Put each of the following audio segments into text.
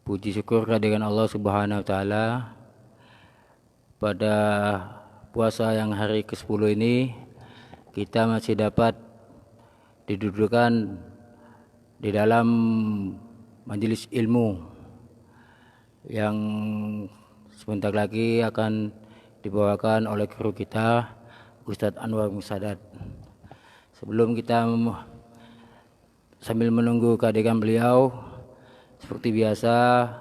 Puji syukur kehadiran Allah Subhanahu wa taala. Pada puasa yang hari ke-10 ini kita masih dapat didudukan di dalam majelis ilmu yang sebentar lagi akan dibawakan oleh guru kita Ustadz Anwar Musadat. Sebelum kita sambil menunggu kehadiran beliau, seperti biasa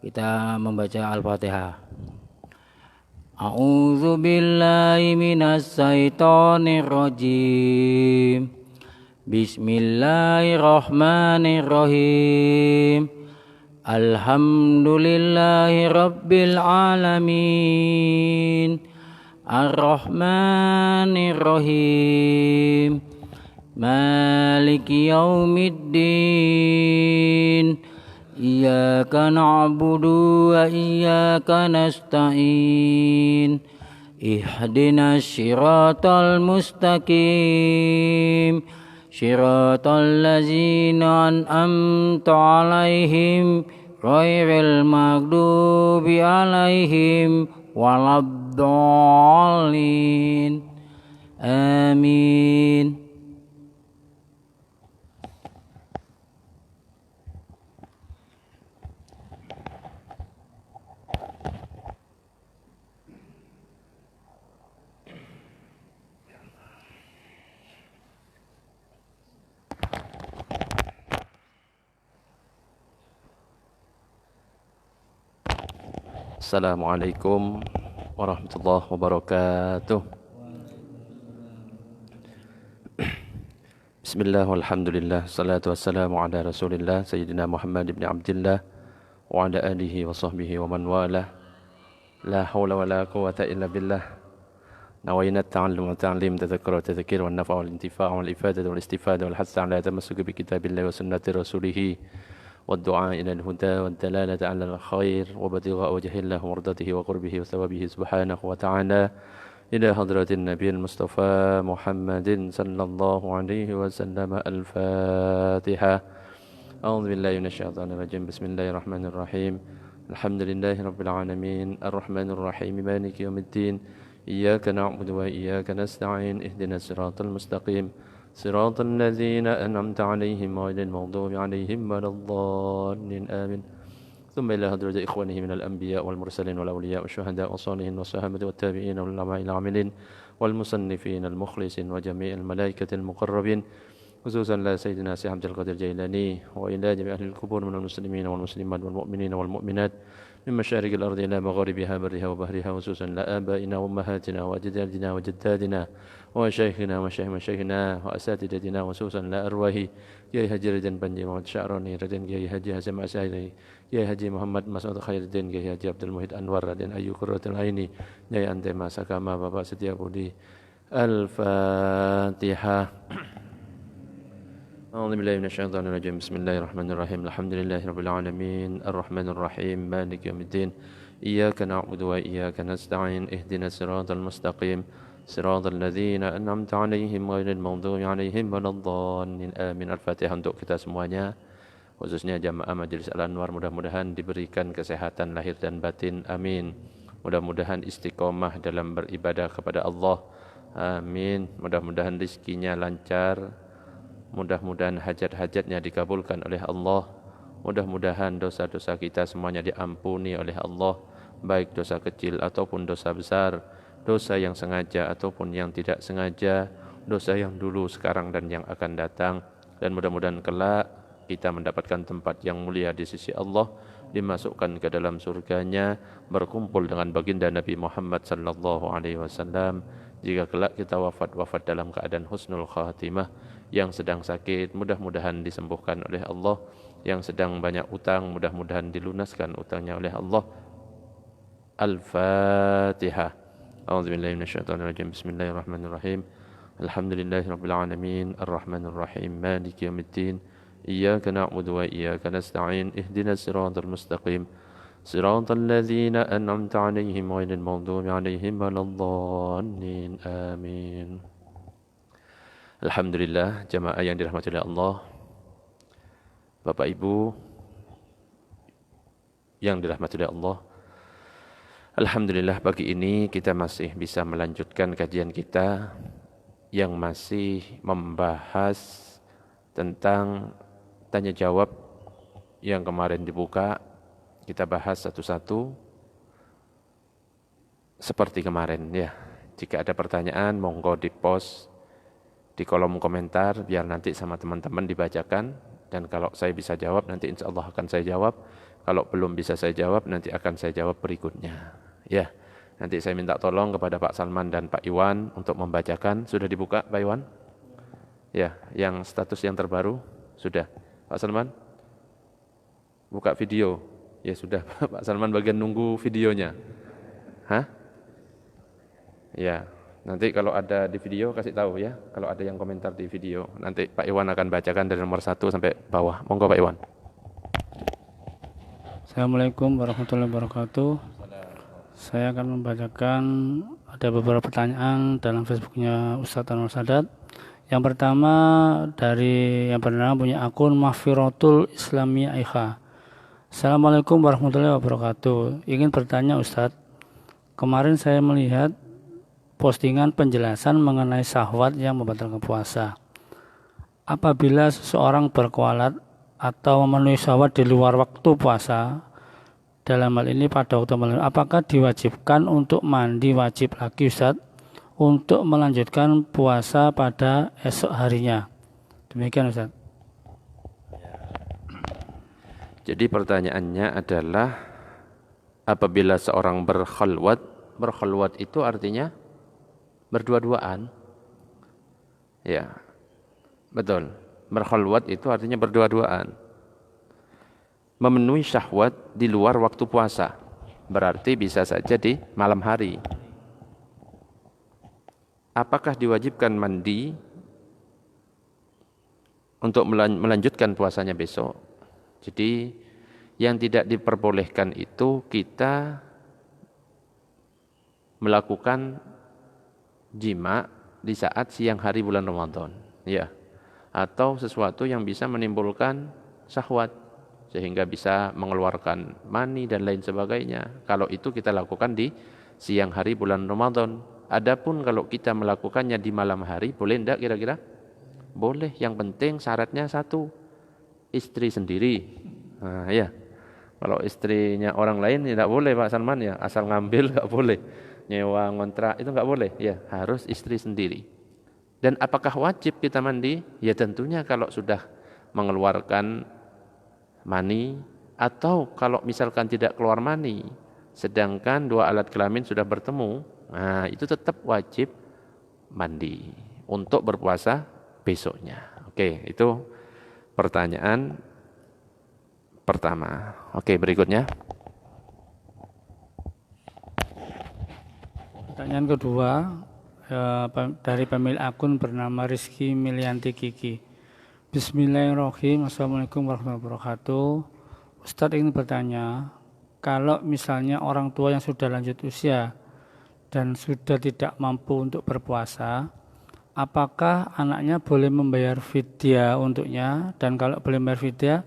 kita membaca Al-Fatihah. A'udzu billahi minas syaitonir rajim. Bismillahirrahmanirrahim. Alhamdulillahi rabbil alamin. Ar-Rahmanir-Rahim. Maliki yaumiddin. Iyyaka na'budu wa iyyaka nasta'in. Ihdinas siratal mustaqim. Siratal ladzina an'amta 'alaihim ghairil maghdubi 'alaihim waladdallin. Amin. Assalamualaikum warahmatullahi wabarakatuh. Bismillah walhamdulillah, salatu wassalamu ala rasulillah Sayyidina Muhammad ibn Abdillah wa ala alihi wa sahbihi wa man walah. La hawla wa la quwata illa billah. Nawayna at-ta'allum wa ta'lim, tadhakkura wa tadhkir wa nafa' wal intifa' wal ifadatu wal istifada wal hatha ala tamassuki bi kitabillahi wa sunnati rasulih والدعاء إلى الهدى والدلالة على الخير وابتغاء وجه الله ومرضاته وقربه وثوابه سبحانه وتعالى إلى حضرة النبي المصطفى محمد صلى الله عليه وسلم. الفاتحة. أعوذ بالله من الشيطان الرجيم. بسم الله الرحمن الرحيم. الحمد لله رب العالمين الرحمن الرحيم مالك يوم الدين. إياك نعبد وإياك نستعين. اهدنا الصراط المستقيم صراط الذين أنعمت عليهم غير المغضوب عليهم ولا الضالين. آمين. ثم إلى حضرة إخوانه من الأنبياء والمرسلين والأولياء والشهداء والصالحين والصحابة والتابعين والعلماء العاملين والمصنفين المخلصين وجميع الملائكة المقربين، خصوصا لا سيدنا سي عبد القادر الجيلاني، وإلى جميع أهل القبور من المسلمين والمسلمات والمؤمنين والمؤمنات من مشارق الأرض إلى مغاربها برها وبحرها، خصوصا لآبائنا وأمهاتنا وأجدادنا وجدادنا وشيخنا وشيخ مشايخنا وأساتذتنا، وخصوصا لأرواح Kiai Haji Raden Panji Muhammad Sya'roni, Raden Kiai Haji Hasyim Asy'ari, Kiai Haji Muhammad Mas'ud Khairuddin, Kiai Haji Abdul Muhid Anwar, Raden Ayu Qurratul Aini, Nyai Antema Sakama, Bapak Setiabudi. Al-Fatihah. A'udzu billahi minasyaitonir rajim. Bismillahirrahmanirrahim. Alhamdulillahirabbil alamin. Arrahmanir rahim. Maliki yaumiddin. Iyyaka na'budu wa iyyaka nasta'in. Ihdinas siratal mustaqim. Siratal ladzina an'amta 'alaihim ghairil maghdubi 'alaihim waladdallin. Amin. Al-Fatihah untuk kita semuanya, khususnya jamaah Majelis Al-Anwar, mudah-mudahan diberikan kesehatan lahir dan batin. Amin. Mudah-mudahan istiqomah dalam beribadah kepada Allah. Amin. Mudah-mudahan rezekinya lancar. Mudah-mudahan hajat-hajatnya dikabulkan oleh Allah. Mudah-mudahan dosa-dosa kita semuanya diampuni oleh Allah, baik dosa kecil ataupun dosa besar, dosa yang sengaja ataupun yang tidak sengaja, dosa yang dulu, sekarang, dan yang akan datang. Dan mudah-mudahan kelak kita mendapatkan tempat yang mulia di sisi Allah, dimasukkan ke dalam surganya, berkumpul dengan baginda Nabi Muhammad sallallahu alaihi wasallam. Jika kelak kita wafat dalam keadaan husnul khatimah. Yang sedang sakit mudah-mudahan disembuhkan oleh Allah, yang sedang banyak utang mudah-mudahan dilunaskan utangnya oleh Allah. Al-Fatihah. A'udzu billahi minasyaitonir rajim. Bismillahirrahmanirrahim. Alhamdulillahirabbil alamin arrahmanir rahim maliki yaumiddin. Iyyaka na'budu wa iyyaka nasta'in. Ihdinas siratal mustaqim. Siratal ladzina an'amta 'alaihim ghairil maghdubi 'alaihim waladdallin. Amin. Alhamdulillah, jamaah yang dirahmati oleh Allah, Bapak Ibu, yang dirahmati oleh Allah. Alhamdulillah pagi ini kita masih bisa melanjutkan kajian kita yang masih membahas tentang tanya jawab yang kemarin dibuka. Kita bahas satu-satu seperti kemarin ya. Jika ada pertanyaan monggo di-post di kolom komentar biar nanti sama teman-teman dibacakan, dan kalau saya bisa jawab nanti insya Allah akan saya jawab. Kalau belum bisa saya jawab nanti akan saya jawab berikutnya. Ya, nanti saya minta tolong kepada Pak Salman dan Pak Iwan untuk membacakan. Sudah dibuka Pak Iwan? Ya, yang status yang terbaru sudah. Pak Salman? Buka video. Ya sudah, Pak Salman bagian nunggu videonya. Hah? Ya, nanti kalau ada di video kasih tahu ya. Kalau ada yang komentar di video, nanti Pak Iwan akan bacakan dari nomor 1 sampai bawah. Monggo Pak Iwan. Assalamualaikum warahmatullahi wabarakatuh. Saya akan membacakan ada beberapa pertanyaan dalam Facebooknya Ustadz Anwar Sadat. Yang pertama dari yang bernama punya akun Mahfiratul Islamiyah Aiha. Assalamualaikum warahmatullahi wabarakatuh. Ingin bertanya Ustadz, kemarin saya melihat postingan penjelasan mengenai syahwat yang membatalkan puasa. Apabila seseorang berkualat atau memenuhi syahwat di luar waktu puasa, dalam hal ini pada waktu malam, apakah diwajibkan untuk mandi wajib lagi Ustaz untuk melanjutkan puasa pada esok harinya? Demikian Ustaz. Jadi pertanyaannya adalah apabila seorang berkhalwat itu artinya berdua-duaan. Ya, betul. Berkhalwat itu artinya berdua-duaan. Memenuhi syahwat di luar waktu puasa, berarti bisa saja di malam hari. Apakah diwajibkan mandi untuk melanjutkan puasanya besok? Jadi yang tidak diperbolehkan itu kita melakukan jima di saat siang hari bulan Ramadan, ya, atau sesuatu yang bisa menimbulkan syahwat sehingga bisa mengeluarkan mani dan lain sebagainya. Kalau itu kita lakukan di siang hari bulan Ramadan. Adapun kalau kita melakukannya di malam hari, boleh enggak kira-kira? Boleh, yang penting syaratnya satu, istri sendiri. Nah, ya. Kalau istrinya orang lain tidak boleh Pak Salman ya, asal ngambil enggak boleh. Nyewa ngontrak itu enggak boleh, ya, harus istri sendiri. Dan apakah wajib kita mandi? Ya tentunya kalau sudah mengeluarkan mani, atau kalau misalkan tidak keluar mani sedangkan dua alat kelamin sudah bertemu, nah itu tetap wajib mandi untuk berpuasa besoknya. Oke, itu pertanyaan pertama. Oke, berikutnya. Pertanyaan kedua dari pemilik akun bernama Rizky Milianti Kiki. Bismillahirrahmanirrahim. Assalamualaikum warahmatullahi wabarakatuh. Ustadz ingin bertanya, kalau misalnya orang tua yang sudah lanjut usia dan sudah tidak mampu untuk berpuasa, apakah anaknya boleh membayar fidyah untuknya? Dan kalau boleh membayar fidyah,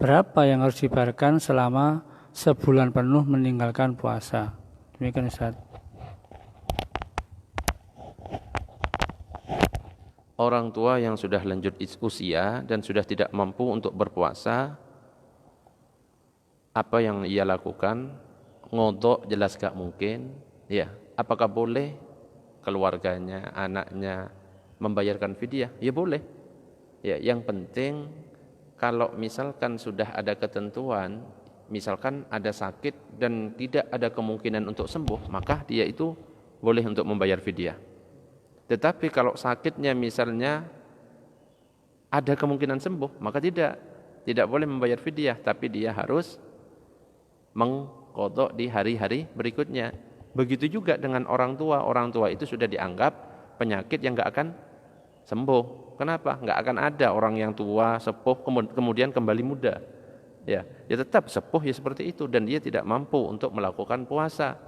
berapa yang harus dibayarkan selama sebulan penuh meninggalkan puasa? Demikian Ustadz. Orang tua yang sudah lanjut usia dan sudah tidak mampu untuk berpuasa, apa yang ia lakukan? Ngodok jelas gak mungkin. Ya, apakah boleh keluarganya, anaknya membayarkan fidyah? Ya boleh. Ya, yang penting kalau misalkan sudah ada ketentuan, misalkan ada sakit dan tidak ada kemungkinan untuk sembuh, maka dia itu boleh untuk membayar fidyah. Tetapi kalau sakitnya misalnya ada kemungkinan sembuh, maka tidak boleh membayar fidyah, tapi dia harus mengqadha di hari-hari berikutnya. Begitu juga dengan orang tua itu sudah dianggap penyakit yang enggak akan sembuh. Kenapa? Enggak akan ada orang yang tua, sepuh kemudian kembali muda. Ya tetap sepuh ya seperti itu dan dia tidak mampu untuk melakukan puasa,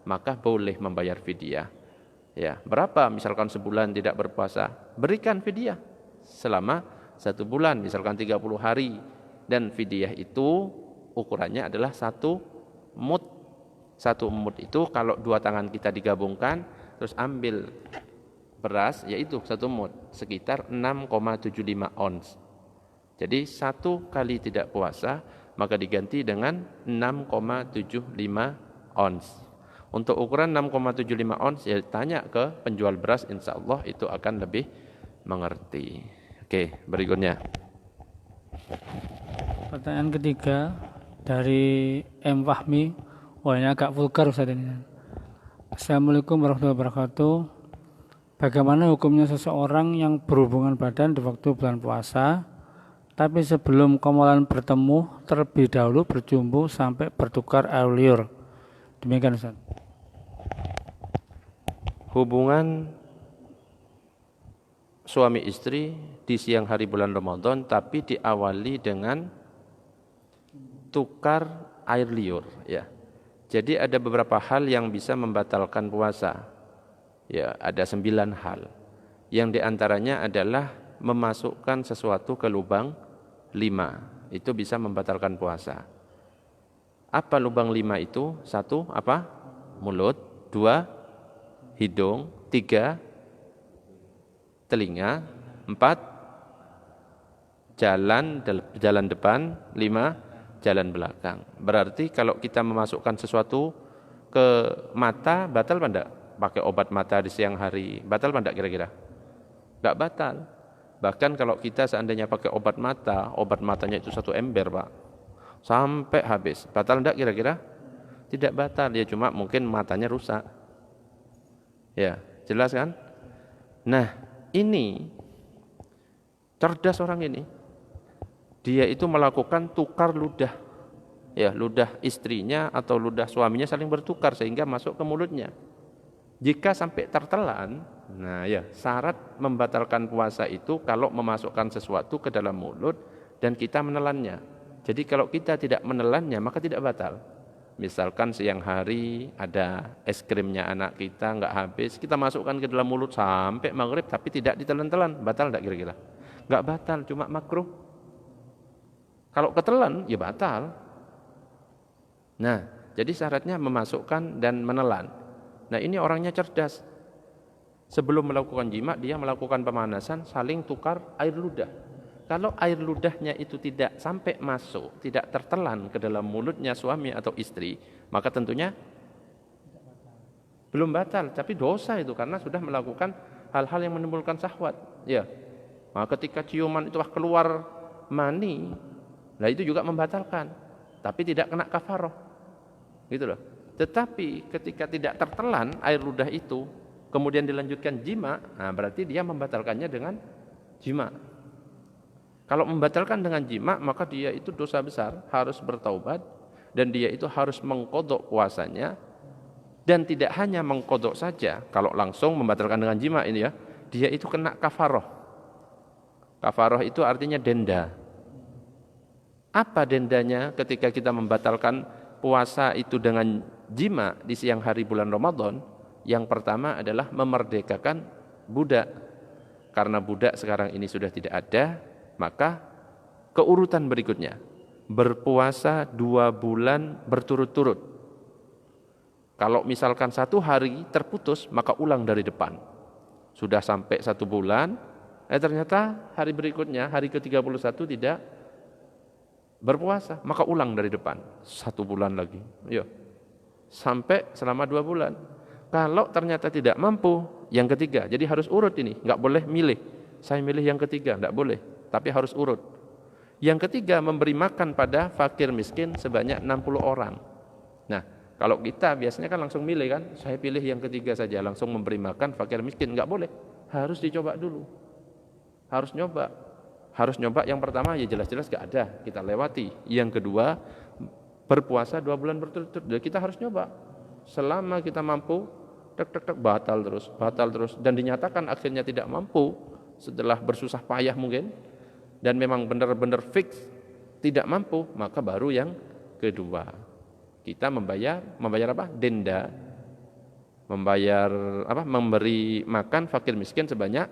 maka boleh membayar fidyah. Ya, berapa misalkan sebulan tidak berpuasa, berikan fidyah selama 1 bulan, misalkan 30 hari. Dan fidyah itu ukurannya adalah 1 mud. 1 mud itu kalau 2 tangan kita digabungkan terus ambil beras, yaitu 1 mud, sekitar 6,75 ons. Jadi 1 kali tidak puasa maka diganti dengan 6,75 ons. Untuk ukuran 6,75 ons ya tanya ke penjual beras, insya Allah itu akan lebih mengerti. Oke, berikutnya. Pertanyaan ketiga dari M. Fahmi. Wah, ini agak vulgar Ustaz ini. Assalamualaikum warahmatullahi wabarakatuh. Bagaimana hukumnya seseorang yang berhubungan badan di waktu bulan puasa, tapi sebelum komolan bertemu terlebih dahulu berjumpa sampai bertukar air liur? Demikian Ustaz. Hubungan suami istri di siang hari bulan Ramadan tapi diawali dengan tukar air liur, ya. Jadi ada beberapa hal yang bisa membatalkan puasa. Ya, ada 9 hal. Yang diantaranya adalah memasukkan sesuatu ke lubang 5. Itu bisa membatalkan puasa. Apa lubang 5 itu? 1, apa? Mulut. 2, hidung. 3, telinga. 4, jalan depan. 5, jalan belakang. Berarti kalau kita memasukkan sesuatu ke mata, batal apa enggak? Pakai obat mata di siang hari, batal apa enggak kira-kira? Enggak batal. Bahkan kalau kita seandainya pakai obat matanya itu 1 ember Pak, sampai habis, batal enggak kira-kira? Tidak batal, ya cuma mungkin matanya rusak. Ya, jelas kan? Nah, ini cerdas orang ini. Dia itu melakukan tukar ludah. Ya, ludah istrinya atau ludah suaminya saling bertukar sehingga masuk ke mulutnya. Jika sampai tertelan, nah ya, syarat membatalkan puasa itu kalau memasukkan sesuatu ke dalam mulut dan kita menelannya. Jadi kalau kita tidak menelannya maka tidak batal. Misalkan siang hari ada es krimnya anak kita nggak habis, kita masukkan ke dalam mulut sampai maghrib tapi tidak ditelan-telan, batal enggak kira-kira? Nggak batal, cuma makruh. Kalau ketelan ya batal. Nah, jadi syaratnya memasukkan dan menelan. Nah, ini orangnya cerdas. Sebelum melakukan jima dia melakukan pemanasan, saling tukar air ludah. Kalau air ludahnya itu tidak sampai masuk, tidak tertelan ke dalam mulutnya suami atau istri, maka tentunya belum batal, tapi dosa itu karena sudah melakukan hal-hal yang menimbulkan syahwat. Ya. Maka ketika ciuman itu keluar mani, nah itu juga membatalkan, tapi tidak kena kafaroh. Gitu loh. Tetapi ketika tidak tertelan air ludah itu, kemudian dilanjutkan jima, nah berarti dia membatalkannya dengan jima. Kalau membatalkan dengan jima, maka dia itu dosa besar, harus bertaubat, dan dia itu harus mengkodok puasanya, dan tidak hanya mengkodok saja, kalau langsung membatalkan dengan jima ini ya, dia itu kena kafaroh. Kafaroh itu artinya denda. Apa dendanya ketika kita membatalkan puasa itu dengan jima di siang hari bulan Ramadan? Yang pertama adalah memerdekakan budak. Karena budak sekarang ini sudah tidak ada, maka keurutan berikutnya berpuasa 2 bulan berturut-turut. Kalau misalkan 1 hari terputus, maka ulang dari depan. Sudah sampai 1 bulan, ternyata hari berikutnya, hari ke-31 tidak berpuasa, maka ulang dari depan 1 bulan lagi. Ya. Sampai selama 2 bulan. Kalau ternyata tidak mampu, yang ketiga, jadi harus urut ini, nggak boleh milih. Saya milih yang ketiga, nggak boleh, tapi harus urut. Yang ketiga, memberi makan pada fakir miskin sebanyak 60 orang. Nah, kalau kita biasanya kan langsung milih kan, saya pilih yang ketiga saja, langsung memberi makan fakir miskin, nggak boleh. Harus dicoba dulu. Harus nyoba. Harus nyoba yang pertama ya jelas-jelas nggak ada, kita lewati. Yang kedua, berpuasa 2 bulan berturut-turut, kita harus nyoba. Selama kita mampu, batal terus, dan dinyatakan akhirnya tidak mampu setelah bersusah payah mungkin, dan memang benar-benar fix tidak mampu, maka baru yang kedua kita membayar apa? Denda, membayar apa? Memberi makan fakir miskin sebanyak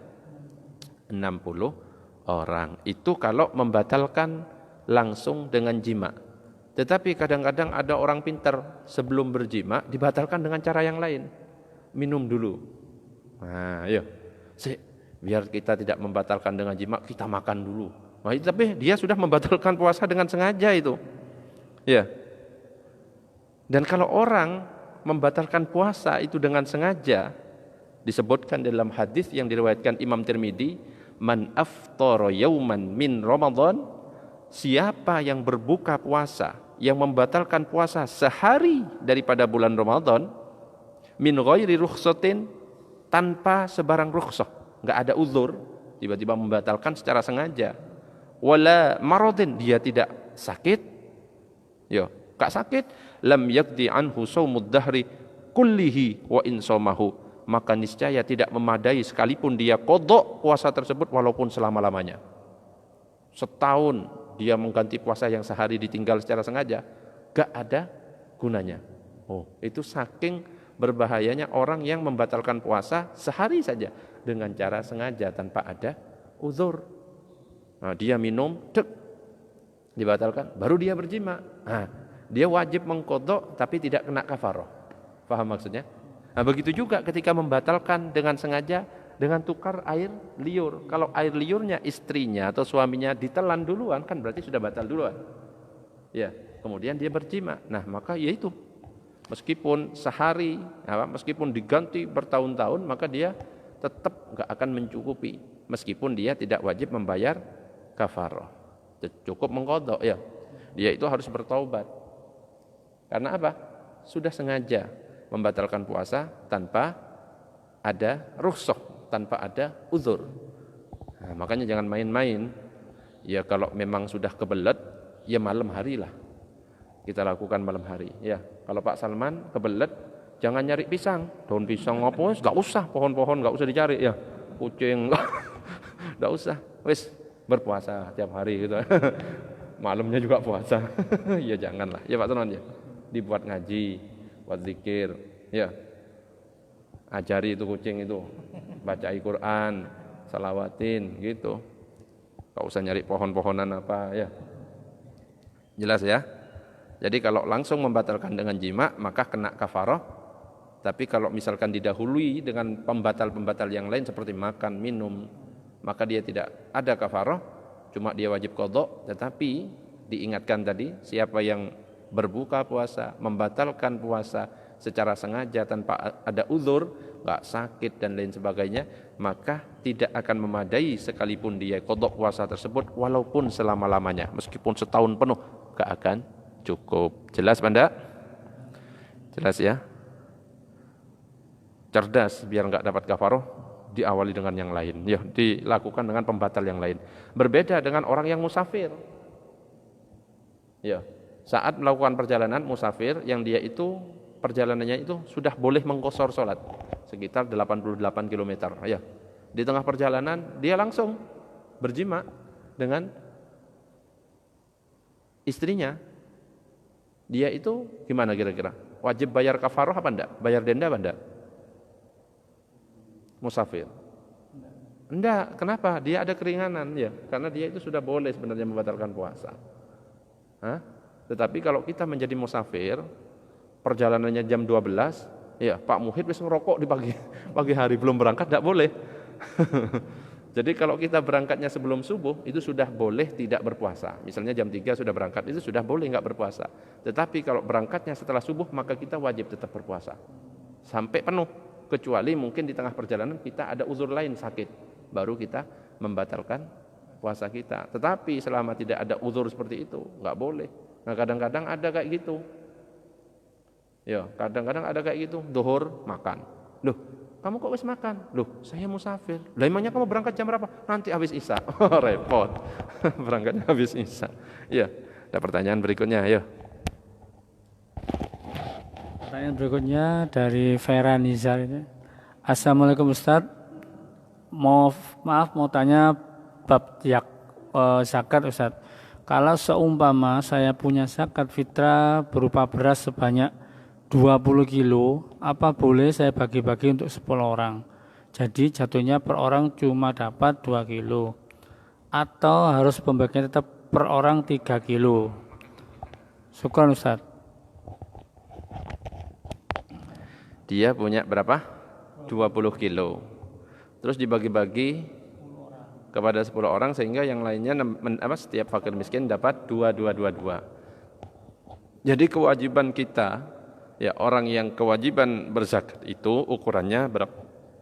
60 orang. Itu kalau membatalkan langsung dengan jima. Tetapi kadang-kadang ada orang pintar sebelum berjima dibatalkan dengan cara yang lain. Minum dulu. Nah, ayo. Biar kita tidak membatalkan dengan jima, kita makan dulu. Nah, tapi dia sudah membatalkan puasa dengan sengaja itu. Ya. Dan kalau orang membatalkan puasa itu dengan sengaja, disebutkan dalam hadis yang diriwayatkan Imam Tirmidzi, man aftara yauman min Ramadan, siapa yang berbuka puasa, yang membatalkan puasa sehari daripada bulan Ramadan, min ghairi rukhsatin, tanpa sebarang rukhsah, enggak ada uzur, tiba-tiba membatalkan secara sengaja, wala maradin, dia tidak sakit, enggak sakit, lam yaqdi anhu shaumud dahri kullihi wa in shamahu, maka niscaya tidak memadai sekalipun dia qadha puasa tersebut walaupun selama-lamanya. Setahun dia mengganti puasa yang sehari ditinggal secara sengaja, enggak ada gunanya. Itu saking berbahayanya orang yang membatalkan puasa sehari saja dengan cara sengaja tanpa ada uzur. Nah, dia minum, dibatalkan, baru dia berjima. Nah, dia wajib mengqadha tapi tidak kena kafarah. Paham maksudnya? Nah, begitu juga ketika membatalkan dengan sengaja dengan tukar air liur. Kalau air liurnya istrinya atau suaminya ditelan duluan, kan berarti sudah batal duluan. Ya, kemudian dia berjima. Nah, maka yaitu meskipun sehari, meskipun diganti bertahun-tahun, maka dia tetap enggak akan mencukupi meskipun dia tidak wajib membayar kafarah. Cukup mengqadha, ya. Dia itu harus bertaubat. Karena apa? Sudah sengaja membatalkan puasa tanpa ada rukhsah, tanpa ada uzur. Nah, makanya jangan main-main. Ya kalau memang sudah kebelet, ya malam hari lah kita lakukan malam hari. Ya kalau Pak Salman kebelet, jangan nyari pisang, daun pisang apa, nggak usah, pohon-pohon nggak usah dicari, ya kucing nggak usah, wis berpuasa tiap hari gitu. Malamnya juga puasa. Ya janganlah, ya Pak Salman, ya dibuat ngaji, buat zikir, ya ajari itu kucing itu baca Al-Quran, salawatin gitu. Gak usah nyari pohon-pohonan apa, ya. Jelas ya. Jadi kalau langsung membatalkan dengan jima maka kena kafarah. Tapi kalau misalkan didahului dengan pembatal-pembatal yang lain seperti makan, minum, maka dia tidak ada kafarah, cuma dia wajib qadha. Tetapi diingatkan tadi, siapa yang berbuka puasa, membatalkan puasa secara sengaja tanpa ada uzur, enggak sakit dan lain sebagainya, maka tidak akan memadai sekalipun dia qadha puasa tersebut walaupun selama-lamanya, meskipun setahun penuh enggak akan cukup. Jelas Anda? Jelas ya? Cerdas biar enggak dapat kafarah, diawali dengan yang lain. Ya, dilakukan dengan pembatal yang lain. Berbeda dengan orang yang musafir. Ya. Saat melakukan perjalanan musafir yang dia itu perjalanannya itu sudah boleh mengqosor salat sekitar 88 km, ya. Di tengah perjalanan dia langsung berjima dengan istrinya. Dia itu gimana kira-kira? Wajib bayar kafarah apa enggak? Bayar denda apa enggak? Musafir. Enggak, kenapa? Dia ada keringanan, ya. Karena dia itu sudah boleh sebenarnya membatalkan puasa. Tetapi kalau kita menjadi musafir, perjalanannya jam 12, ya Pak Muhid bisa ngerokok di pagi hari belum berangkat, tidak boleh. Jadi kalau kita berangkatnya sebelum subuh, itu sudah boleh tidak berpuasa. Misalnya jam 3 sudah berangkat, itu sudah boleh nggak berpuasa. Tetapi kalau berangkatnya setelah subuh, maka kita wajib tetap berpuasa sampai penuh. Kecuali mungkin di tengah perjalanan kita ada uzur lain, sakit, baru kita membatalkan puasa kita. Tetapi selama tidak ada uzur seperti itu, nggak boleh. Nah kadang-kadang ada kayak gitu. Ya, kadang-kadang ada kayak gitu, zuhur makan. Loh, kamu kok wis makan? Loh, saya musafir. Lah emangnya kamu berangkat jam berapa? Nanti habis Isya. Oh, repot. Berangkatnya habis Isya. Ya, ada pertanyaan berikutnya, ayo. Pertanyaan berikutnya dari Vera Nizar ini. Assalamualaikum Ustaz. Maaf mau tanya bab zakat Ustaz. Kalau seumpama saya punya zakat fitrah berupa beras sebanyak 20 kilo, apa boleh saya bagi-bagi untuk 10 orang? Jadi jatuhnya per orang cuma dapat 2 kilo. Atau harus pembagian tetap per orang 3 kilo? Syukran Ustaz. Dia punya berapa? 20 kilo. Terus dibagi-bagi kepada 10 orang sehingga yang lainnya setiap fakir miskin dapat 2. Jadi kewajiban kita, ya orang yang kewajiban berzakat itu ukurannya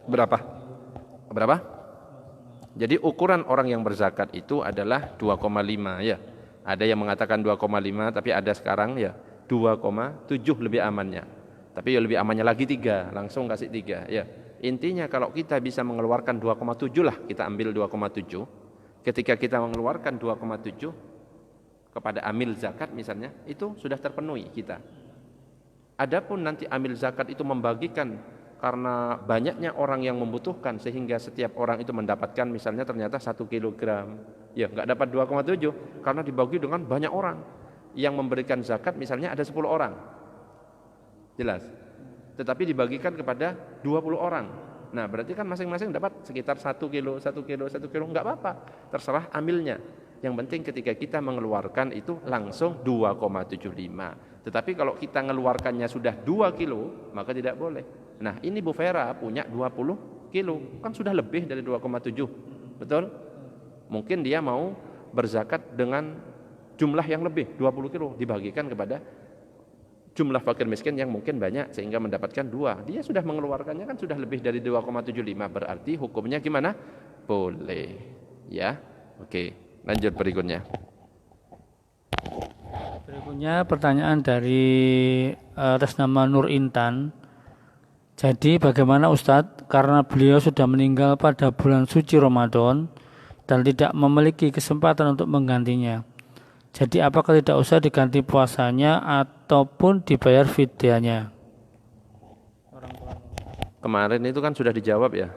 berapa? Jadi ukuran orang yang berzakat itu adalah 2,5 ya. Ada yang mengatakan 2,5 tapi ada sekarang ya 2,7 lebih amannya. Tapi ya lebih amannya lagi 3, langsung kasih 3 ya. Intinya kalau kita bisa mengeluarkan 2,7 lah, kita ambil 2,7. Ketika kita mengeluarkan 2,7 kepada amil zakat misalnya, itu sudah terpenuhi kita. Adapun nanti amil zakat itu membagikan karena banyaknya orang yang membutuhkan sehingga setiap orang itu mendapatkan misalnya ternyata 1 kilogram. Ya, enggak dapat 2,7 karena dibagi dengan banyak orang. Yang memberikan zakat misalnya ada 10 orang. Jelas. Tetapi dibagikan kepada 20 orang. Nah, berarti kan masing-masing dapat sekitar 1 kilo, enggak apa-apa. Terserah amilnya. Yang penting ketika kita mengeluarkan itu langsung 2,75. Tetapi kalau kita mengeluarkannya sudah 2 kilo, maka tidak boleh. Nah, ini Bu Vera punya 20 kilo. Kan sudah lebih dari 2,7. Betul? Mungkin dia mau berzakat dengan jumlah yang lebih, 20 kilo. Dibagikan kepada jumlah fakir miskin yang mungkin banyak sehingga mendapatkan 2. Dia sudah mengeluarkannya kan sudah lebih dari 2,75. Berarti hukumnya gimana? Boleh. Ya. Oke, lanjut berikutnya. Berikutnya pertanyaan dari atas nama Nur Intan. Jadi bagaimana Ustadz karena beliau sudah meninggal pada bulan suci Ramadan dan tidak memiliki kesempatan untuk menggantinya. Jadi apakah tidak usah diganti puasanya ataupun dibayar fidyahnya? Kemarin itu kan sudah dijawab ya.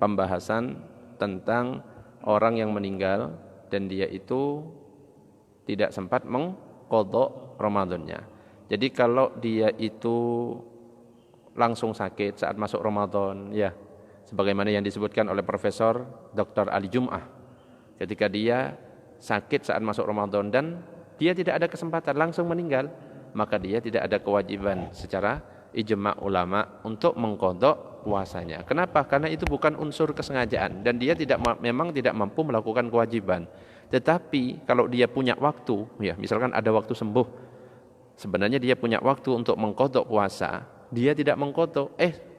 Pembahasan tentang orang yang meninggal dan dia itu tidak sempat mengqadha Ramadannya. Jadi kalau dia itu langsung sakit saat masuk Ramadan ya, sebagaimana yang disebutkan oleh Profesor Dr. Ali Jum'ah, ketika dia sakit saat masuk Ramadan dan dia tidak ada kesempatan langsung meninggal, maka dia tidak ada kewajiban secara ijma' ulama untuk mengqadha puasanya. Kenapa? Karena itu bukan unsur kesengajaan dan dia memang tidak mampu melakukan kewajiban. Tetapi kalau dia punya waktu, ya misalkan ada waktu sembuh, sebenarnya dia punya waktu untuk mengqadha puasa, dia tidak mengqadha,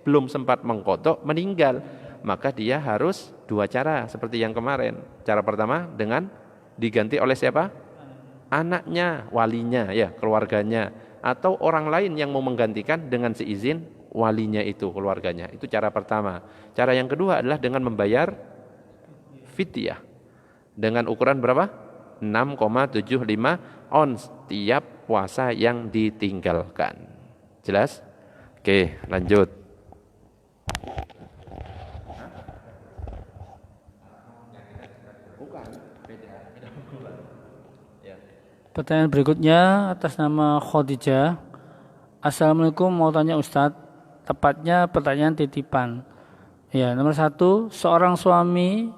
belum sempat mengqadha, meninggal, maka dia harus 2 cara seperti yang kemarin. Cara pertama dengan diganti oleh siapa? Anaknya, walinya, ya keluarganya, atau orang lain yang mau menggantikan dengan seizin walinya itu, keluarganya. Itu cara pertama. Cara yang kedua adalah dengan membayar fidyah dengan ukuran berapa? 6,75 ons tiap puasa yang ditinggalkan. Jelas? Oke, lanjut. Pertanyaan berikutnya atas nama Khadijah. Assalamualaikum, mau tanya Ustadz, tepatnya pertanyaan titipan. Ya, nomor 1, seorang suami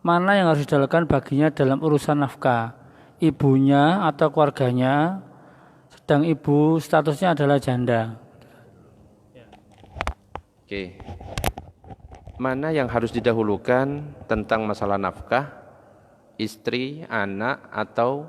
mana yang harus dilakukan baginya dalam urusan nafkah? Ibunya atau keluarganya? Sedang ibu statusnya adalah janda. Oke. Mana yang harus didahulukan tentang masalah nafkah? Istri, anak, atau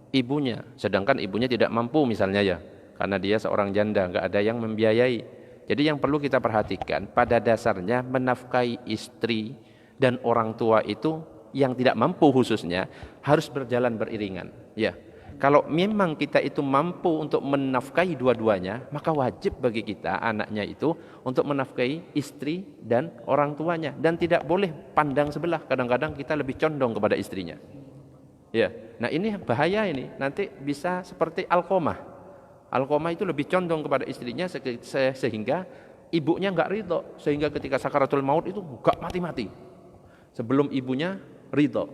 ibunya? Sedangkan ibunya tidak mampu misalnya ya, karena dia seorang janda, enggak ada yang membiayai. Jadi yang perlu kita perhatikan, pada dasarnya menafkahi istri dan orang tua itu yang tidak mampu khususnya harus berjalan beriringan. Ya, kalau memang kita itu mampu untuk menafkahi dua-duanya, maka wajib bagi kita anaknya itu untuk menafkahi istri dan orang tuanya, dan tidak boleh pandang sebelah. Kadang-kadang kita lebih condong kepada istrinya. Ya, nah ini bahaya ini. Nanti bisa seperti Alqamah. Alqamah itu lebih condong kepada istrinya sehingga ibunya enggak ridho, sehingga ketika sakaratul maut itu enggak mati-mati sebelum ibunya ridho.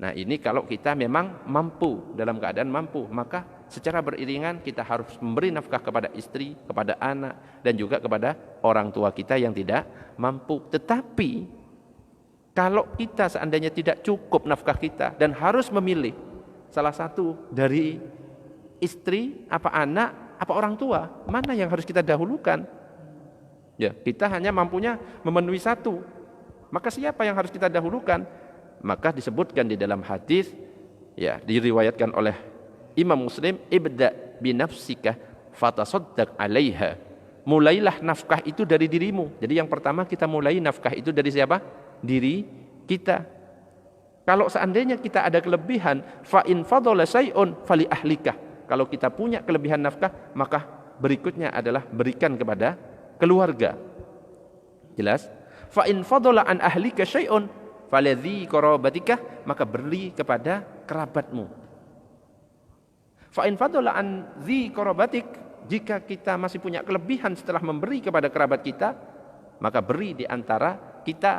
Nah ini kalau kita memang mampu, dalam keadaan mampu, maka secara beriringan kita harus memberi nafkah kepada istri, kepada anak, dan juga kepada orang tua kita yang tidak mampu. Tetapi kalau kita seandainya tidak cukup nafkah kita dan harus memilih salah satu dari istri, apa anak, apa orang tua? Mana yang harus kita dahulukan? Ya, kita hanya mampunya memenuhi satu. Maka siapa yang harus kita dahulukan? Maka disebutkan di dalam hadis, ya, diriwayatkan oleh Imam Muslim, ibda binafsika fatasaddaq 'alaiha. Mulailah nafkah itu dari dirimu. Jadi yang pertama kita mulai nafkah itu dari siapa? Diri kita. Kalau seandainya kita ada kelebihan, fa in fadhala syai'un fali ahlikah. Kalau kita punya kelebihan nafkah, maka berikutnya adalah berikan kepada keluarga. Jelas? Fa in fadhala an ahlika syai'un faladzi qarabatika, maka beri kepada kerabatmu. Fa in fadhala an dzi qarabatik, jika kita masih punya kelebihan setelah memberi kepada kerabat kita, maka beri di antara kita,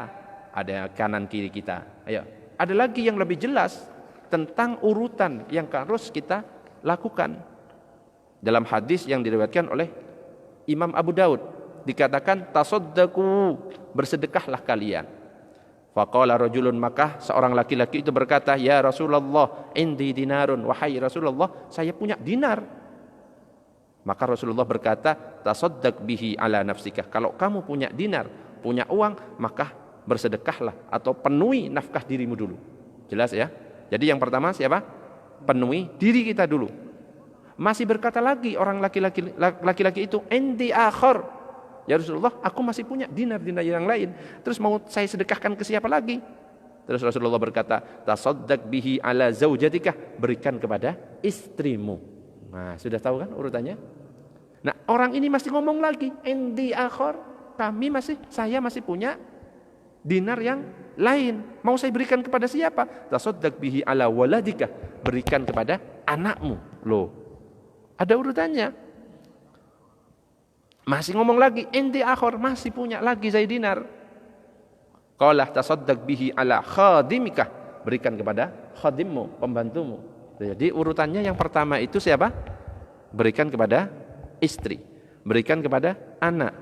ada kanan kiri kita. Ayo, ada lagi yang lebih jelas tentang urutan yang harus kita lakukan. Dalam hadis yang diriwayatkan oleh Imam Abu Daud dikatakan tasaddaqu, bersedekahlah kalian. Faqala rajulun, maka seorang laki-laki itu berkata, ya Rasulullah, indi dinarun, wahai Rasulullah, saya punya dinar. Maka Rasulullah berkata, tasaddaq bihi ala nafsika, kalau kamu punya dinar, punya uang, maka bersedekahlah atau penuhi nafkah dirimu dulu. Jelas ya? Jadi yang pertama siapa? Penuhi diri kita dulu. Masih berkata lagi orang laki-laki itu, indi akhir, ya Rasulullah, aku masih punya dinar-dinar yang lain, terus mau saya sedekahkan ke siapa lagi? Terus Rasulullah berkata, tasaddaq bihi ala zaujatika, berikan kepada istrimu. Nah, sudah tahu kan urutannya? Nah, orang ini masih ngomong lagi, indi akhir, saya masih punya dinar yang lain, mau saya berikan kepada siapa? Tasaddaq bihi ala waladika, berikan kepada anakmu. Loh, ada urutannya. Masih ngomong lagi, indi akhir, masih punya lagi saya dinar. Qala tasaddaq bihi ala khadimika, berikan kepada khadimmu, pembantumu. Jadi urutannya yang pertama itu siapa? Berikan kepada istri, berikan kepada anak.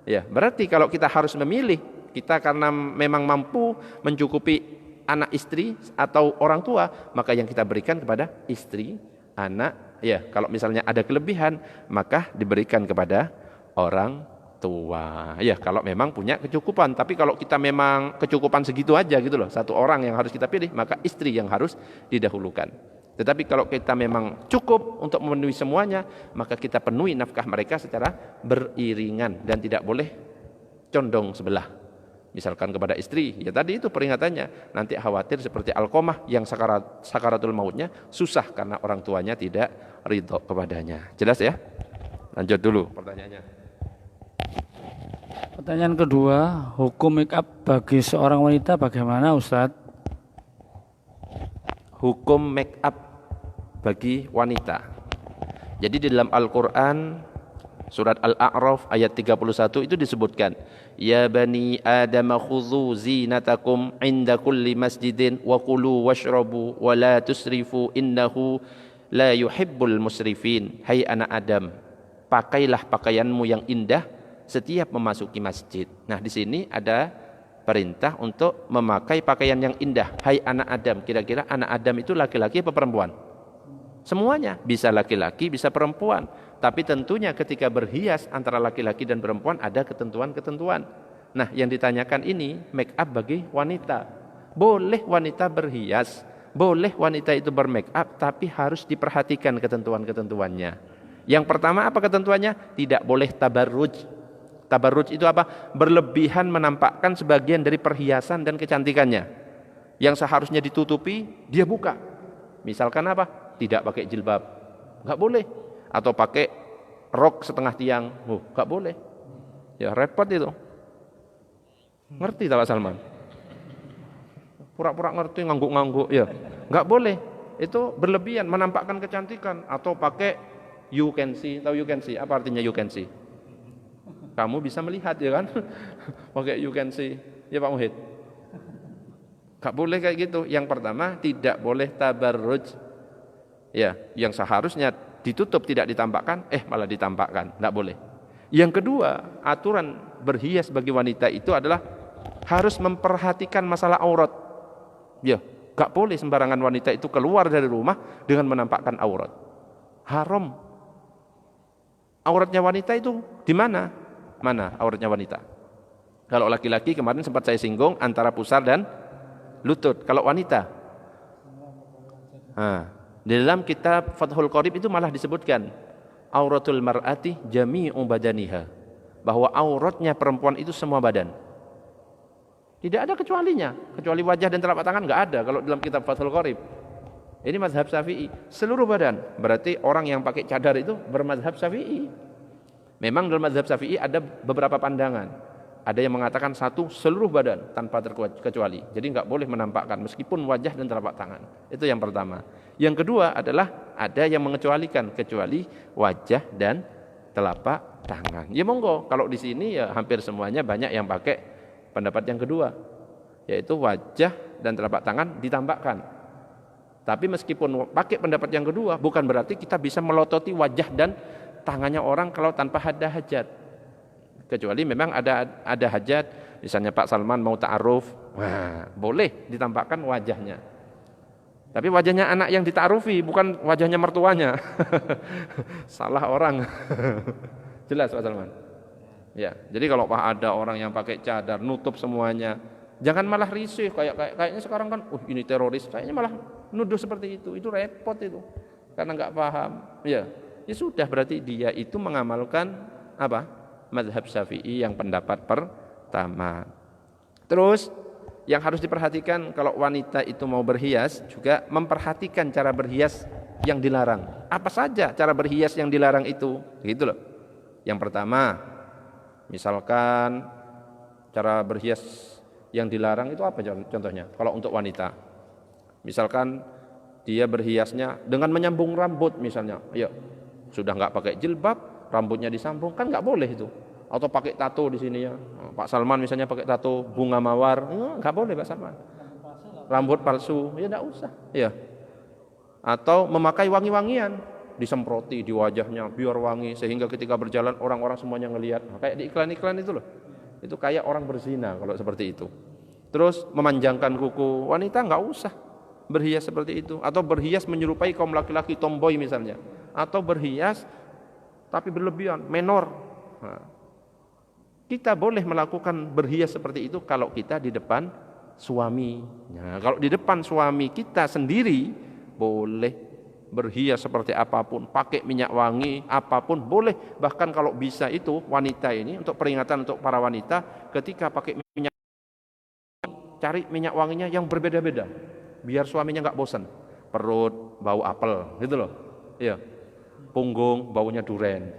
Ya, berarti kalau kita harus memilih, kita karena memang mampu mencukupi anak istri atau orang tua, maka yang kita berikan kepada istri, anak, ya, kalau misalnya ada kelebihan, maka diberikan kepada orang tua. Ya, kalau memang punya kecukupan. Tapi kalau kita memang kecukupan segitu aja gitu loh, satu orang yang harus kita pilih, maka istri yang harus didahulukan. Tetapi kalau kita memang cukup untuk memenuhi semuanya, maka kita penuhi nafkah mereka secara beriringan dan tidak boleh condong sebelah. Misalkan kepada istri, ya tadi itu peringatannya, nanti khawatir seperti Alqamah yang sakaratul mautnya susah karena orang tuanya tidak ridho kepadanya. Jelas ya? Lanjut dulu pertanyaannya. Pertanyaan kedua, hukum make up bagi seorang wanita bagaimana, Ustadz? Hukum make up bagi wanita. Jadi di dalam Al-Quran surat Al-A'raf ayat 31 itu disebutkan, ya bani Adam khudhu zinatakum inda kulli masjidin wa kulu washrabu wa la tusrifu innahu la yuhibbul musrifin. Hai anak Adam, pakailah pakaianmu yang indah setiap memasuki masjid. Nah, di sini ada perintah untuk memakai pakaian yang indah. Hai anak Adam, kira-kira anak Adam itu laki-laki apa perempuan? Semuanya, bisa laki-laki, bisa perempuan. Tapi tentunya ketika berhias antara laki-laki dan perempuan ada ketentuan-ketentuan. Nah, yang ditanyakan ini make up bagi wanita. Boleh wanita berhias, boleh wanita itu bermake up, tapi harus diperhatikan ketentuan-ketentuannya. Yang pertama apa ketentuannya? Tidak boleh tabarruj. Tabarruj itu apa? Berlebihan menampakkan sebagian dari perhiasan dan kecantikannya. Yang seharusnya ditutupi, dia buka. Misalkan apa? Tidak pakai jilbab, nggak boleh. Atau pakai rok setengah tiang, nggak boleh. Ya repot itu. Ngerti tak Pak Salman? Pura-pura ngerti, ngangguk-ngangguk, ya nggak boleh. Itu berlebihan menampakkan kecantikan. Atau pakai you can see, tahu you can see? Apa artinya you can see? Kamu bisa melihat, ya kan? Pakai you can see, ya Pak Muhid. Gak boleh kayak gitu. Yang pertama, tidak boleh tabarruj. Ya, yang seharusnya ditutup tidak ditampakkan, malah ditampakkan. Gak boleh. Yang kedua, aturan berhias bagi wanita itu adalah harus memperhatikan masalah aurat. Ya, gak boleh sembarangan wanita itu keluar dari rumah dengan menampakkan aurat. Haram. Auratnya wanita itu di mana? Mana auratnya wanita? Kalau laki-laki kemarin sempat saya singgung antara pusar dan lutut. Kalau wanita, di dalam kitab Fathul Qorib itu malah disebutkan auratul mar'ati jami'u badaniha, bahwa auratnya perempuan itu semua badan. Tidak ada kecualinya, kecuali wajah dan telapak tangan nggak ada kalau dalam kitab Fathul Qorib. Ini mazhab Syafi'i, seluruh badan. Berarti orang yang pakai cadar itu bermazhab Syafi'i. Memang dalam mazhab Syafi'i ada beberapa pandangan. Ada yang mengatakan satu seluruh badan tanpa terkecuali. Jadi nggak boleh menampakkan meskipun wajah dan telapak tangan. Itu yang pertama. Yang kedua adalah ada yang mengecualikan kecuali wajah dan telapak tangan. Ya monggo, kalau di sini ya hampir semuanya banyak yang pakai pendapat yang kedua, yaitu wajah dan telapak tangan ditambahkan. Tapi meskipun pakai pendapat yang kedua, bukan berarti kita bisa melototi wajah dan tangannya orang kalau tanpa ada hajat. Kecuali memang ada hajat, misalnya Pak Salman mau ta'aruf, boleh ditampakkan wajahnya. Tapi wajahnya anak yang dita'arufi, bukan wajahnya mertuanya. Salah orang. Jelas Pak Salman? Ya, jadi kalau ada orang yang pakai cadar nutup semuanya, jangan malah risih kayaknya sekarang kan, ini teroris, kayaknya malah nuduh seperti itu repot itu, karena nggak paham. Ya sudah, berarti dia itu mengamalkan apa? Mazhab Syafi'i yang pendapat pertama. Terus yang harus diperhatikan kalau wanita itu mau berhias, juga memperhatikan cara berhias yang dilarang. Apa saja cara berhias yang dilarang itu? Gitu loh. Yang pertama, misalkan cara berhias yang dilarang itu apa contohnya? Kalau untuk wanita, misalkan dia berhiasnya dengan menyambung rambut misalnya, sudah nggak pakai jilbab, rambutnya disambung, kan nggak boleh itu. Atau pakai tato di sini ya, Pak Salman misalnya pakai tato bunga mawar, nggak boleh Pak Salman. Rambut palsu, ya nggak usah. Ya. Atau memakai wangi-wangian, disemproti di wajahnya biar wangi, sehingga ketika berjalan orang-orang semuanya ngelihat. Kayak di iklan-iklan itu loh. Itu kayak orang berzina kalau seperti itu. Terus memanjangkan kuku, wanita nggak usah berhias seperti itu. Atau berhias menyerupai kaum laki-laki tomboy misalnya. Atau berhias tapi berlebihan, menor. Kita boleh melakukan berhias seperti itu kalau kita di depan suami. Nah, kalau di depan suami kita sendiri boleh berhias seperti apapun, pakai minyak wangi apapun boleh. Bahkan kalau bisa itu wanita ini, untuk peringatan untuk para wanita, ketika pakai minyak, cari minyak wanginya yang berbeda-beda, biar suaminya nggak bosan. Perut bau apel, gitu loh. Iya. Punggung baunya duren.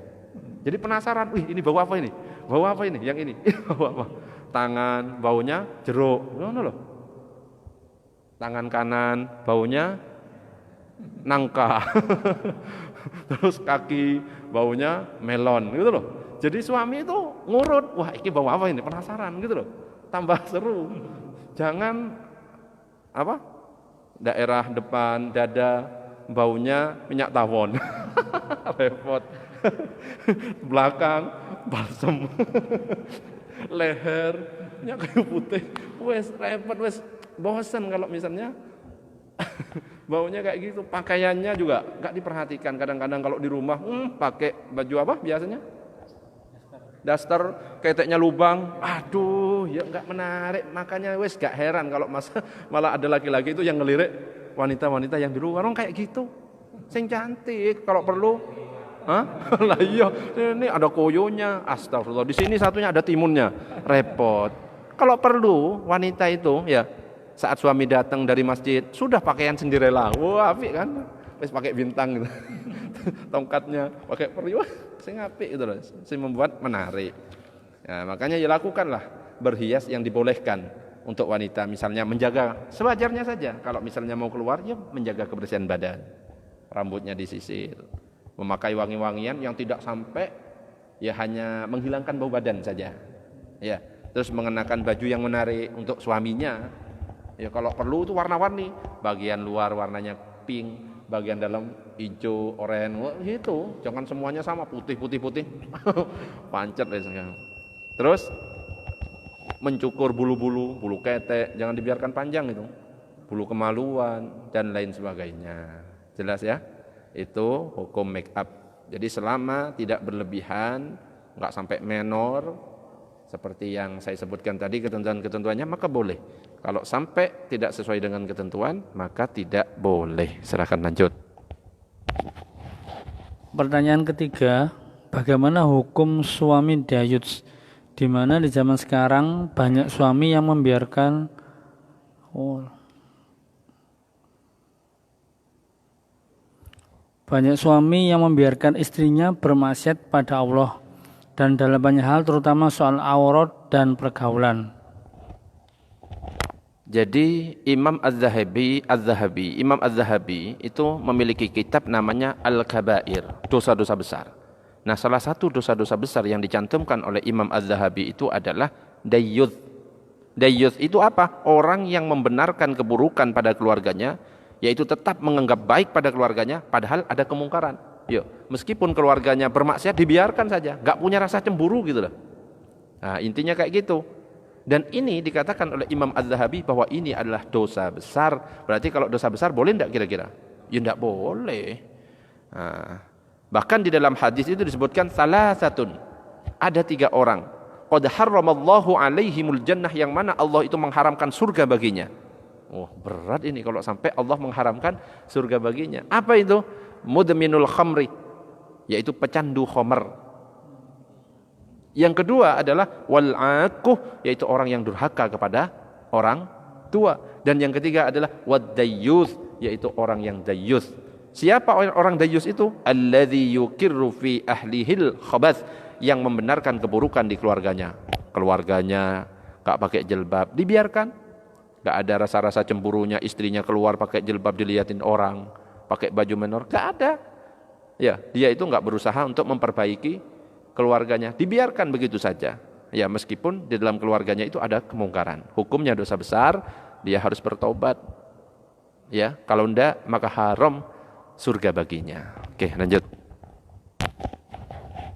Jadi penasaran, ini bau apa ini? Bau apa ini? Yang ini? Bau apa? Tangan baunya jeruk. Loh. Tangan kanan baunya nangka. Terus kaki baunya melon, gitu loh. Jadi suami itu ngurut, wah ini bau apa ini? Penasaran, gitu loh. Tambah seru. Jangan daerah depan dada baunya minyak tawon. Repot. Belakang balsam. Leher minyak kayu putih. Wes repot, wes bosan kalau misalnya baunya kayak gitu. Pakaiannya juga nggak diperhatikan. Kadang-kadang kalau di rumah pakai baju apa biasanya? Daster, keteknya lubang. Aduh, ya nggak menarik. Makanya wes gak heran kalau malah ada laki-laki itu yang ngelirik wanita-wanita yang di luar. Orang kayak gitu. Sing cantik kalau perlu. Lah iya, ini ada koyonya, astagfirullah. Di sini satunya ada timunnya, repot. Kalau perlu wanita itu ya saat suami datang dari masjid sudah pakaian Cinderella, wah apik kan, wis pakai bintang gitu, tongkatnya pakai peri, wah sing apik gitu loh, sing membuat menarik. Ya, makanya ya lakukanlah berhias yang dibolehkan untuk wanita, misalnya menjaga sewajarnya saja. Kalau misalnya mau keluar ya menjaga kebersihan badan, rambutnya disisir. Memakai wangi-wangian yang tidak sampai ya hanya menghilangkan bau badan saja. Ya, terus mengenakan baju yang menarik untuk suaminya. Ya kalau perlu itu warna-warni. Bagian luar warnanya pink, bagian dalam hijau, oranye, gitu. Jangan semuanya sama putih. Pancet biasanya. Terus mencukur bulu-bulu, bulu ketek, jangan dibiarkan panjang itu. Bulu kemaluan dan lain sebagainya. Jelas ya? itu hukum make up. Jadi selama tidak berlebihan, nggak sampai menor, seperti yang saya sebutkan tadi ketentuan-ketentuannya, maka boleh. Kalau sampai tidak sesuai dengan ketentuan, maka tidak boleh. Silakan lanjut. Pertanyaan ketiga, bagaimana hukum suami dayuts, di mana di zaman sekarang banyak suami yang membiarkan istrinya bermaksiat pada Allah dan dalam banyak hal, terutama soal aurat dan pergaulan. Jadi Imam Az-Zahabi itu memiliki kitab namanya Al-Kabair, dosa-dosa besar. Nah, salah satu dosa-dosa besar yang dicantumkan oleh Imam Az-Zahabi itu adalah dayyuth. Dayyuth itu apa? Orang yang membenarkan keburukan pada keluarganya, yaitu tetap menganggap baik pada keluarganya, padahal ada kemungkaran. Meskipun keluarganya bermaksiat, dibiarkan saja, nggak punya rasa cemburu gitu loh. Nah, intinya kayak gitu. Dan ini dikatakan oleh Imam Az-Zahabi bahwa ini adalah dosa besar. Berarti kalau dosa besar boleh enggak kira-kira? Ya enggak boleh. Nah, bahkan di dalam hadis itu disebutkan salasatun. Ada 3 orang. Qad harramallahu alaihimul jannah, yang mana Allah itu mengharamkan surga baginya. Berat ini kalau sampai Allah mengharamkan surga baginya. Apa itu? Mudminul khamri, yaitu pecandu khamr. Yang kedua adalah wal'aquh, yaitu orang yang durhaka kepada orang tua. Dan yang ketiga adalah wadayyuth, yaitu orang yang dayyuth. Siapa orang dayyuth itu? Alladzi yukirru fi ahlihil khabath, yang membenarkan keburukan di keluarganya. Keluarganya enggak pakai jilbab, dibiarkan. Enggak ada rasa-rasa cemburunya, istrinya keluar pakai jilbab dilihatin orang, pakai baju menor, enggak ada. Ya, dia itu enggak berusaha untuk memperbaiki keluarganya, dibiarkan begitu saja. Ya, meskipun di dalam keluarganya itu ada kemungkaran, hukumnya dosa besar, dia harus bertobat. Ya, kalau enggak maka haram surga baginya. Oke, lanjut.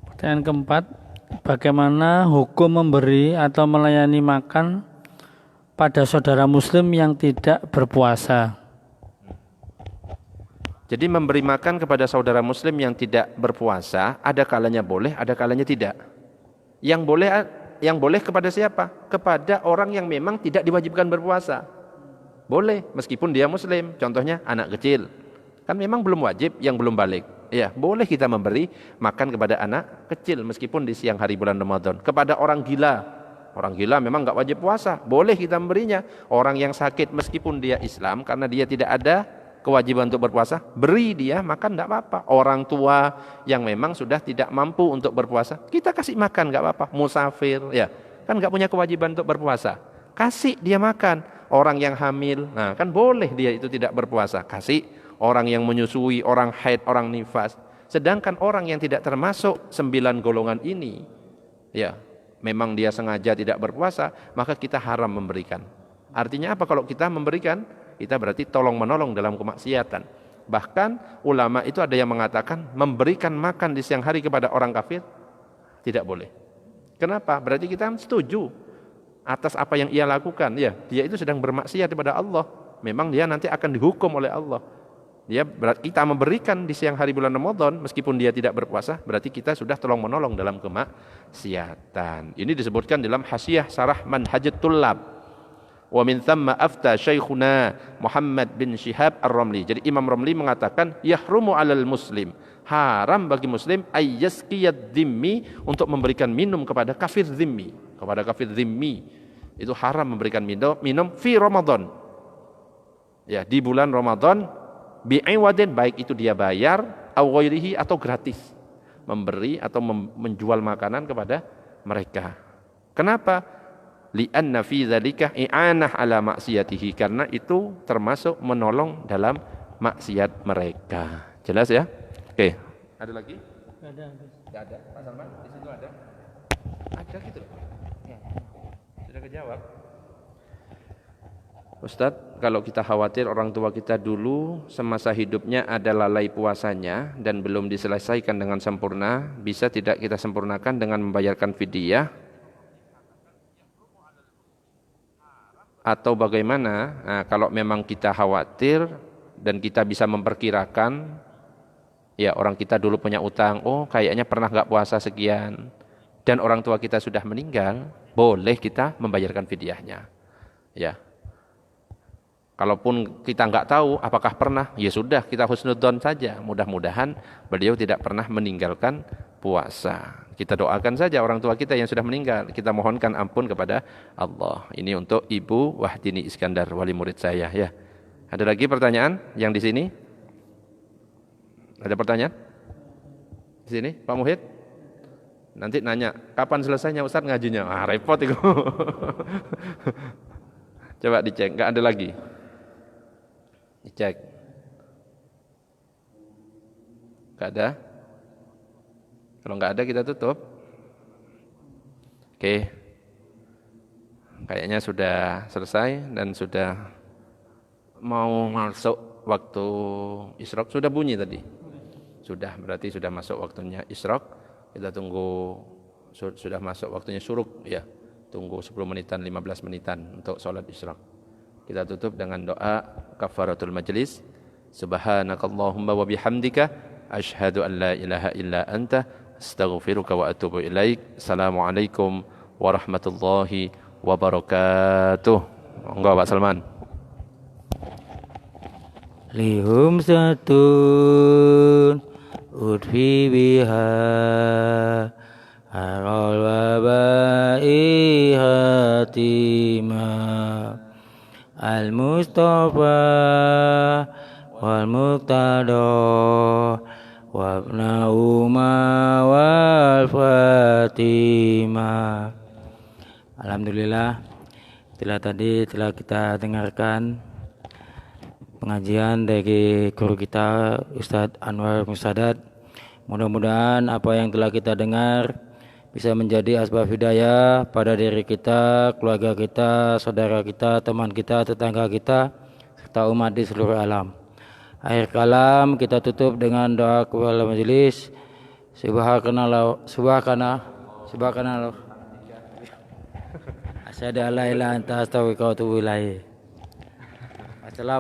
Pertanyaan keempat, bagaimana hukum memberi atau melayani makan pada saudara muslim yang tidak berpuasa? Jadi memberi makan kepada saudara muslim yang tidak berpuasa, ada kalanya boleh, ada kalanya tidak. Yang boleh kepada siapa? Kepada orang yang memang tidak diwajibkan berpuasa. Boleh, meskipun dia muslim. Contohnya anak kecil. Kan memang belum wajib, yang belum balik. Ya, boleh kita memberi makan kepada anak kecil meskipun di siang hari bulan Ramadan. Kepada orang gila. Orang gila memang enggak wajib puasa, boleh kita memberinya. Orang yang sakit meskipun dia Islam, karena dia tidak ada kewajiban untuk berpuasa, beri dia makan enggak apa-apa. Orang tua yang memang sudah tidak mampu untuk berpuasa, kita kasih makan enggak apa-apa. Musafir, ya, kan enggak punya kewajiban untuk berpuasa, kasih dia makan. Orang yang hamil, nah kan boleh dia itu tidak berpuasa, kasih. Orang yang menyusui, orang haid, orang nifas. Sedangkan orang yang tidak termasuk 9 golongan ini, ya, memang dia sengaja tidak berpuasa, maka kita haram memberikan. Artinya apa kalau kita memberikan? Kita berarti tolong-menolong dalam kemaksiatan. Bahkan ulama itu ada yang mengatakan memberikan makan di siang hari kepada orang kafir tidak boleh. Kenapa? Berarti kita setuju atas apa yang ia lakukan. Ya, dia itu sedang bermaksiat kepada Allah. Memang dia nanti akan dihukum oleh Allah. Kita memberikan di siang hari bulan Ramadan meskipun dia tidak berpuasa, berarti kita sudah tolong-menolong dalam kemaksiatan. Ini disebutkan dalam Hasyiah Sarah Manhajut Tullab. Wa min thamma afta Syekhuna Muhammad bin Syihab Ar-Ramli. Jadi Imam Ramli mengatakan yahrumu 'alal muslim, haram bagi muslim ayyasqiyad dhimmi, untuk memberikan minum kepada kafir dhimmi. Kepada kafir dhimmi itu haram memberikan minum fi Ramadan. Ya, di bulan Ramadan bi'iwadin, baik itu dia bayar aw ghairihi atau gratis. Memberi atau menjual makanan kepada mereka. Kenapa? Li'anna fi dzalika i'anah ala maksiyatihi, karena itu termasuk menolong dalam maksiat mereka. Jelas ya? Oke. Ada lagi? Enggak ada. Pak Salman, di situ ada? Ada gitu. Ya. Sudah kejawab. Ustadz, kalau kita khawatir orang tua kita dulu semasa hidupnya ada lalai puasanya dan belum diselesaikan dengan sempurna, bisa tidak kita sempurnakan dengan membayarkan fidyah? Atau bagaimana? Nah, kalau memang kita khawatir dan kita bisa memperkirakan Ya, orang kita dulu punya utang, oh kayaknya pernah nggak puasa sekian, dan orang tua kita sudah meninggal, boleh kita membayarkan fidyahnya. Ya, kalaupun kita nggak tahu apakah pernah, ya sudah kita husnudzon saja. Mudah-mudahan beliau tidak pernah meninggalkan puasa. Kita doakan saja orang tua kita yang sudah meninggal. Kita mohonkan ampun kepada Allah. Ini untuk Ibu Wahdini Iskandar, wali murid saya. Ya. Ada lagi pertanyaan yang di sini? Ada pertanyaan? Di sini, Pak Muhid? Nanti nanya, kapan selesainya Ustaz ngajinya? Ah, repot itu. Coba dicek, nggak ada lagi. Dicek. Nggak ada? Kalau nggak ada kita tutup. Oke. Kayaknya sudah selesai dan sudah mau masuk waktu isyraq. Sudah bunyi tadi. Sudah, berarti sudah masuk waktunya isyraq. Kita tunggu, sudah masuk waktunya syuruk ya. Tunggu 10 menitan, 15 menitan untuk sholat isyraq. Kita tutup dengan doa kafaratul majlis. Subhanakallahumma wa bihamdika asyhadu an la ilaha illa anta astaghfiruka wa atubu ilaik. Assalamualaikum warahmatullahi wabarakatuh. Enggak Pak Salman. Lihum satun udfi biha harol wabai hatima al-mustafa wal muqtada wabna wal fatimah. Alhamdulillah, tadi telah kita dengarkan pengajian dari guru kita Ustadz Anwar Musadat. Mudah-mudahan apa yang telah kita dengar bisa menjadi asbab hidayah pada diri kita, keluarga kita, saudara kita, teman kita, tetangga kita, serta umat di seluruh alam. Akhir kalam kita tutup dengan doa kepada majelis. Subhanallah. Asyhadu an la ilaha illa anta astaghfiruka wa atubu ilaik. Assalamualaikum.